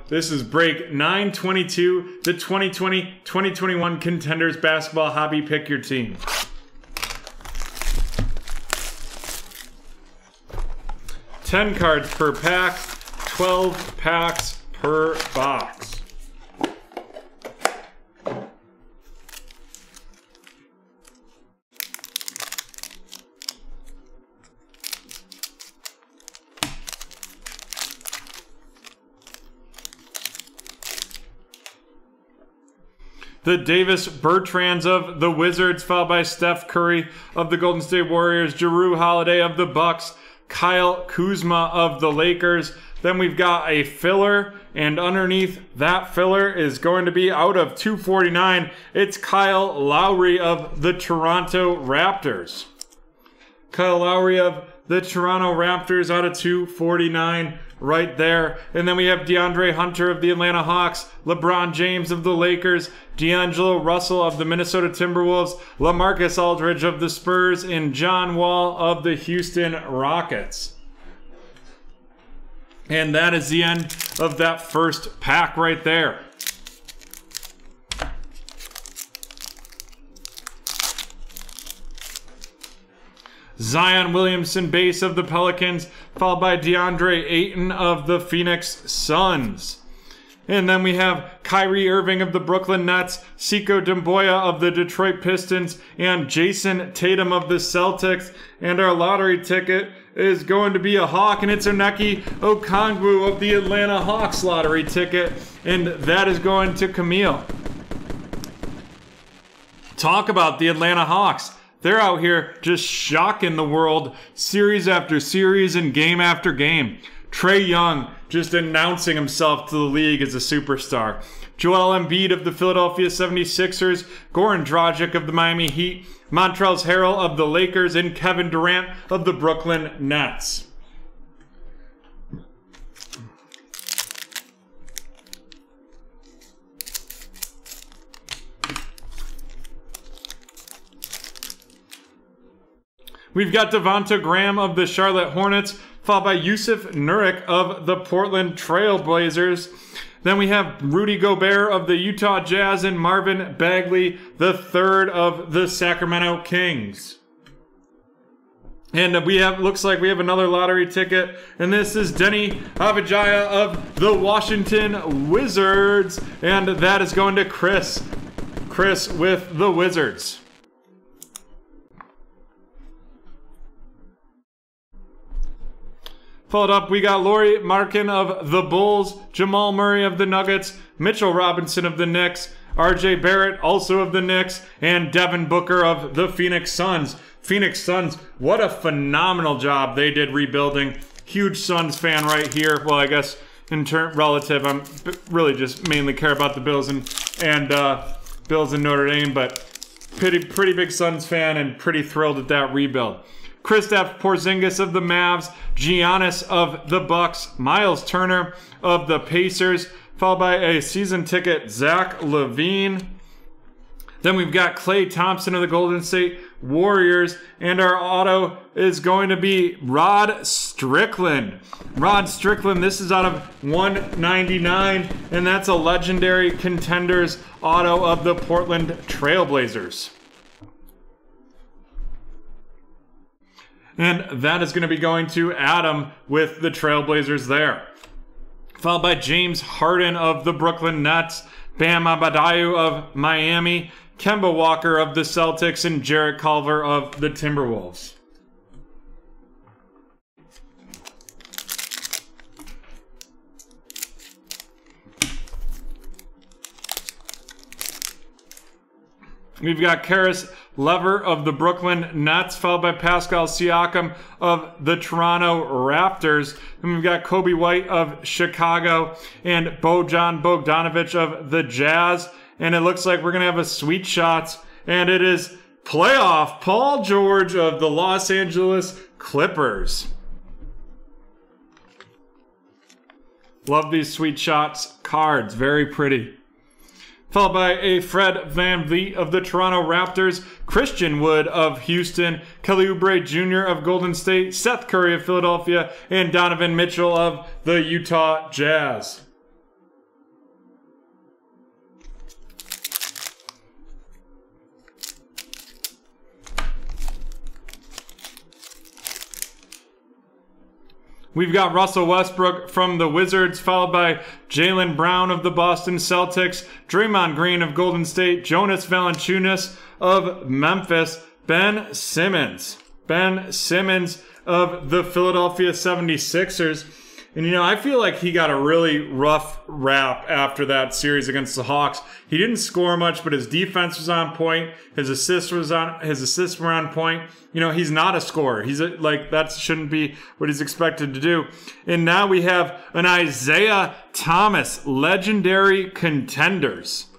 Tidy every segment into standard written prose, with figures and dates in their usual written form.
This is break 922, the 2020-2021 Contenders Basketball Hobby Pick Your Team. $10 cards per pack, 12 packs per box. The Davis Bertrands of the Wizards, followed by Steph Curry of the Golden State Warriors, Jrue Holiday of the Bucks, Kyle Kuzma of the Lakers. Then we've got a filler, and underneath that filler is going to be out of 249. It's Kyle Lowry of the Toronto Raptors. Kyle Lowry of the Toronto Raptors out of 249 right there. And then we have DeAndre Hunter of the Atlanta Hawks, LeBron James of the Lakers, D'Angelo Russell of the Minnesota Timberwolves, LaMarcus Aldridge of the Spurs, and John Wall of the Houston Rockets. And that is the end of that first pack right there. Zion Williamson base of the Pelicans, followed by DeAndre Ayton of the Phoenix Suns. And then we have Kyrie Irving of the Brooklyn Nets, Sekou Doumbouya of the Detroit Pistons, and Jason Tatum of the Celtics. And our lottery ticket is going to be a Hawk, and it's Onyeka Okongwu of the Atlanta Hawks lottery ticket. And that is going to Camille. Talk about the Atlanta Hawks. They're out here just shocking the world series after series and game after game. Trae Young just announcing himself to the league as a superstar. Joel Embiid of the Philadelphia 76ers, Goran Dragic of the Miami Heat, Montrezl Harrell of the Lakers, and Kevin Durant of the Brooklyn Nets. We've got Devonta Graham of the Charlotte Hornets, followed by Yusuf Nurkic of the Portland Trail Blazers. Then we have Rudy Gobert of the Utah Jazz and Marvin Bagley, the third of the Sacramento Kings. And looks like we have another lottery ticket, and this is Denny Avdija of the Washington Wizards, and that is going to Chris. Chris with the Wizards. Followed up, we got Lauri Markkanen of the Bulls, Jamal Murray of the Nuggets, Mitchell Robinson of the Knicks, RJ Barrett also of the Knicks, and Devin Booker of the Phoenix Suns. Phoenix Suns, what a phenomenal job they did rebuilding. Huge Suns fan right here. Well, I guess in relative, I'm really just mainly care about the Bills and Bills and Notre Dame, but pretty big Suns fan and pretty thrilled at that rebuild. Kristaps Porzingis of the Mavs, Giannis of the Bucks, Miles Turner of the Pacers, followed by a season ticket, Zach LaVine. Then we've got Klay Thompson of the Golden State Warriors, and our auto is going to be Rod Strickland. Rod Strickland, this is out of 199, and that's a legendary Contenders auto of the Portland Trailblazers. And that is going to be going to Adam with the Trailblazers there. Followed by James Harden of the Brooklyn Nets, Bam Adebayo of Miami, Kemba Walker of the Celtics, and Jarrett Culver of the Timberwolves. We've got Karis Lever of the Brooklyn Nets, followed by Pascal Siakam of the Toronto Raptors. And we've got Kobe White of Chicago and Bojan Bogdanovic of the Jazz. And it looks like we're going to have a sweet shot. And it is playoff Paul George of the Los Angeles Clippers. Love these sweet shots cards. Very pretty. Followed by a Fred VanVleet of the Toronto Raptors, Christian Wood of Houston, Kelly Oubre Jr. of Golden State, Seth Curry of Philadelphia, and Donovan Mitchell of the Utah Jazz. We've got Russell Westbrook from the Wizards, followed by Jaylen Brown of the Boston Celtics, Draymond Green of Golden State, Jonas Valanciunas of Memphis, Ben Simmons of the Philadelphia 76ers. And, you know, I feel like he got a really rough rap after that series against the Hawks. He didn't score much, but his defense was on point. His assists were on point. You know, he's not a scorer. That shouldn't be what he's expected to do. And now we have an Isaiah Thomas, legendary contenders.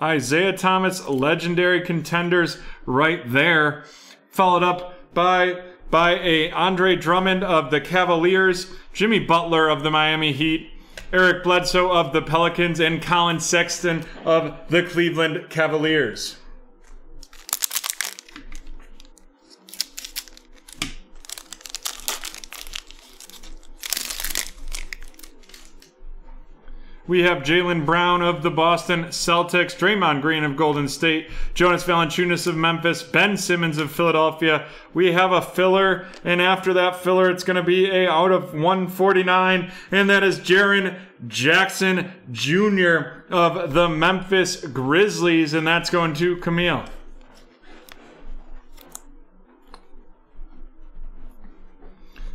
Isaiah Thomas, legendary contenders right there. Followed up by a Andre Drummond of the Cavaliers, Jimmy Butler of the Miami Heat, Eric Bledsoe of the Pelicans, and Colin Sexton of the Cleveland Cavaliers. We have Jaylen Brown of the Boston Celtics, Draymond Green of Golden State, Jonas Valanciunas of Memphis, Ben Simmons of Philadelphia. We have a filler, and after that filler, it's going to be a out of 149, and that is Jaren Jackson Jr. of the Memphis Grizzlies, and that's going to Camille.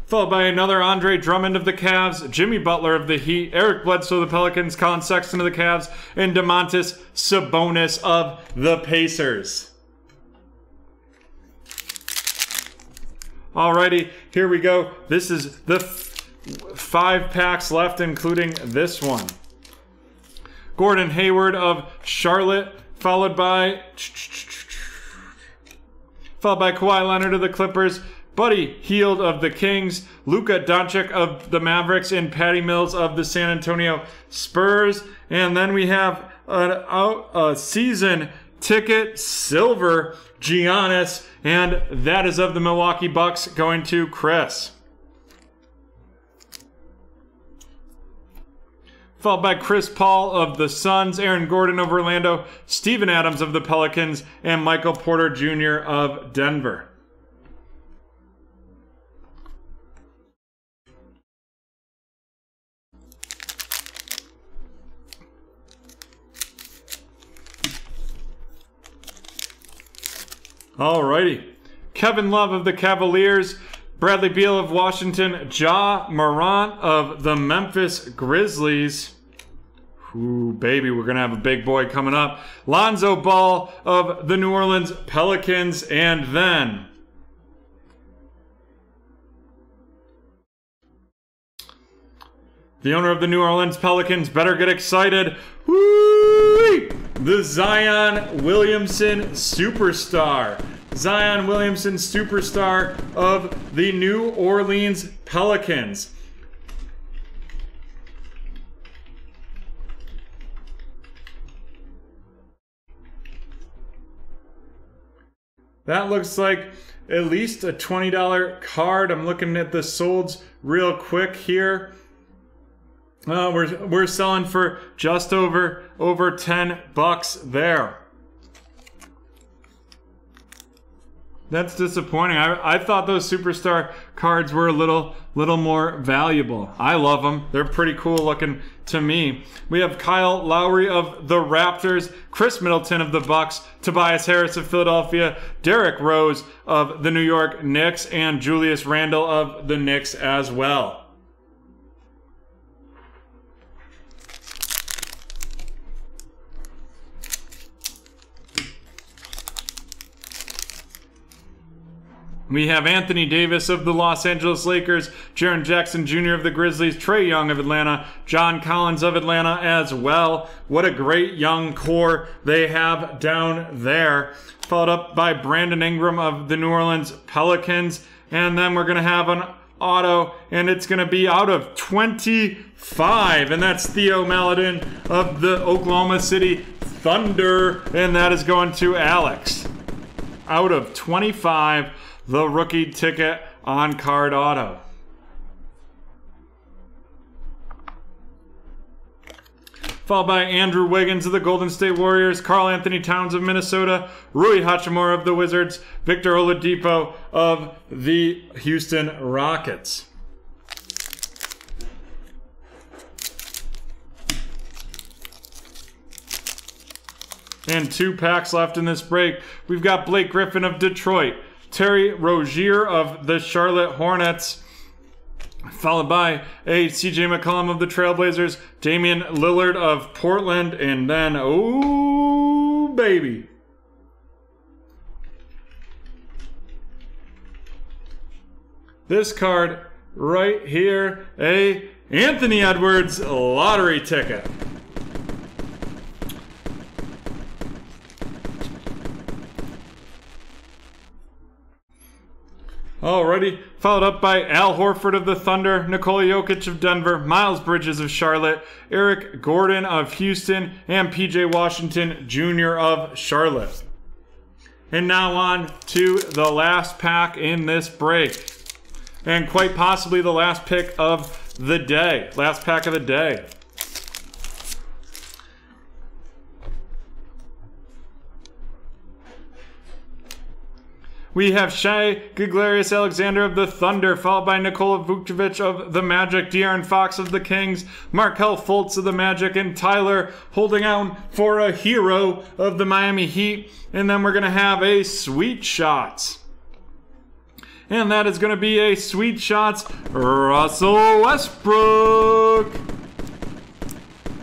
Followed by another Andre Drummond of the Cavs, Jimmy Butler of the Heat, Eric Bledsoe of the Pelicans, Colin Sexton of the Cavs, and Domantas Sabonis of the Pacers. Alrighty, here we go. This is the 5 packs left, including this one. Gordon Hayward of Charlotte, followed by Kawhi Leonard of the Clippers, Buddy Hield of the Kings, Luka Doncic of the Mavericks, and Patty Mills of the San Antonio Spurs. And then we have a season ticket silver Giannis, and that is of the Milwaukee Bucks, going to Chris. Followed by Chris Paul of the Suns, Aaron Gordon of Orlando, Steven Adams of the Pelicans, and Michael Porter Jr. of Denver. Alrighty. Kevin Love of the Cavaliers, Bradley Beal of Washington, Ja Morant of the Memphis Grizzlies. Ooh, baby, we're going to have a big boy coming up. Lonzo Ball of the New Orleans Pelicans, and then the owner of the New Orleans Pelicans better get excited. Woo! The Zion Williamson superstar. Zion Williamson superstar of the New Orleans Pelicans. That looks like at least a $20 card. I'm looking at the solds real quick here. We're selling for just over $10 there. That's disappointing. I thought those superstar cards were a little more valuable. I love them. They're pretty cool looking to me. We have Kyle Lowry of the Raptors, Chris Middleton of the Bucks, Tobias Harris of Philadelphia, Derrick Rose of the New York Knicks, and Julius Randle of the Knicks as well. We have Anthony Davis of the Los Angeles Lakers, Jaren Jackson Jr. of the Grizzlies, Trae Young of Atlanta, John Collins of Atlanta as well. What a great young core they have down there. Followed up by Brandon Ingram of the New Orleans Pelicans. And then we're going to have an auto, and it's going to be out of 25. And that's Theo Maledon of the Oklahoma City Thunder. And that is going to Alex. Out of 25. The rookie ticket on card auto. followed by Andrew Wiggins of the Golden State Warriors, Karl Anthony Towns of Minnesota, Rui Hachimura of the Wizards, Victor Oladipo of the Houston Rockets. And 2 packs left in this break. We've got Blake Griffin of Detroit, Terry Rozier of the Charlotte Hornets, followed by a CJ McCollum of the Trailblazers, Damian Lillard of Portland, and then, oh baby, this card right here, a Anthony Edwards lottery ticket. Alrighty, followed up by Al Horford of the Thunder, Nikola Jokic of Denver, Miles Bridges of Charlotte, Eric Gordon of Houston, and PJ Washington Jr. of Charlotte. And now on to the last pack in this break. And quite possibly the last pick of the day. Last pack of the day. We have Shai Gilgeous-Alexander of the Thunder, followed by Nikola Vucevic of the Magic, De'Aaron Fox of the Kings, Markelle Fultz of the Magic, and Tyler holding out for a hero of the Miami Heat. And then we're going to have a Sweet Shots. And that is going to be a Sweet Shots Russell Westbrook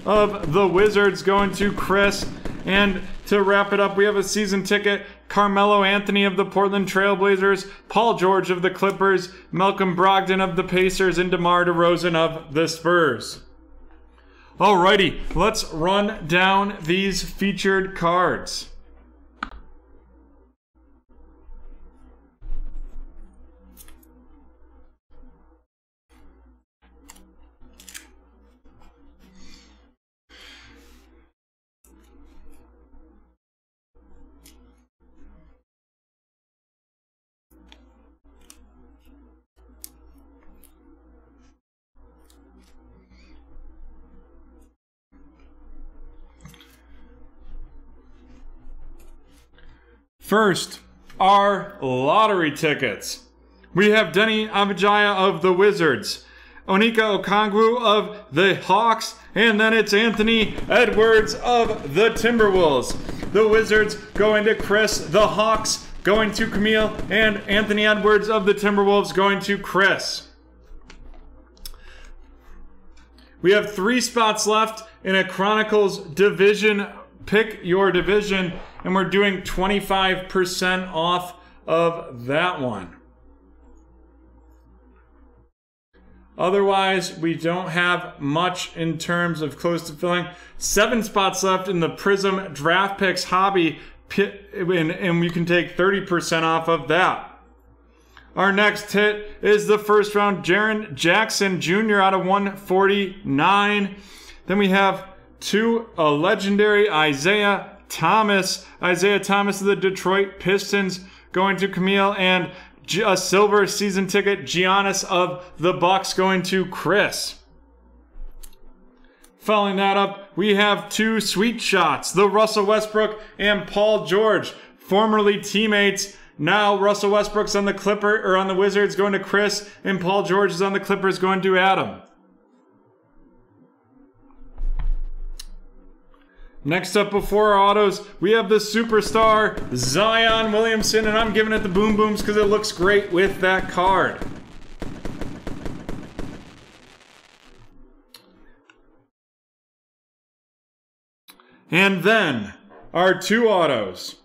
of the Wizards going to Chris. And to wrap it up, we have a season ticket, Carmelo Anthony of the Portland Trailblazers, Paul George of the Clippers, Malcolm Brogdon of the Pacers, and DeMar DeRozan of the Spurs. Alrighty, let's run down these featured cards. First, our lottery tickets. We have Denny Avdija of the Wizards, Onika Okongwu of the Hawks, and then it's Anthony Edwards of the Timberwolves. The Wizards going to Chris, the Hawks going to Camille, and Anthony Edwards of the Timberwolves going to Chris. We have 3 spots left in a Chronicles division. Pick your division, and we're doing 25% off of that one. Otherwise, we don't have much in terms of close to filling. 7 spots left in the Prism Draft Picks hobby, and we can take 30% off of that. Our next hit is the first round, Jaren Jackson Jr. out of 149. Then we have a legendary Isaiah Thomas of the Detroit Pistons going to Camille, and a silver season ticket, Giannis of the Bucks going to Chris. Following that up, we have 2 Sweet Shots, the Russell Westbrook and Paul George, formerly teammates. Now Russell Westbrook's on the Wizards going to Chris, and Paul George is on the Clippers going to Adam. Next up before our autos, we have the superstar Zion Williamson, and I'm giving it the Boom Booms because it looks great with that card. And then, our 2 autos.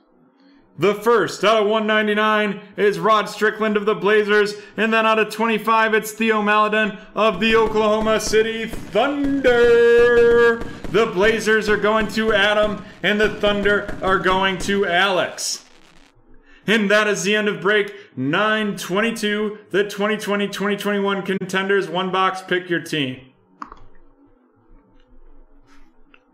The first, out of 199, is Rod Strickland of the Blazers, and then out of 25, it's Theo Maledon of the Oklahoma City Thunder. The Blazers are going to Adam, and the Thunder are going to Alex. And that is the end of break 922, the 2020-2021 Contenders 1 box. Pick your team.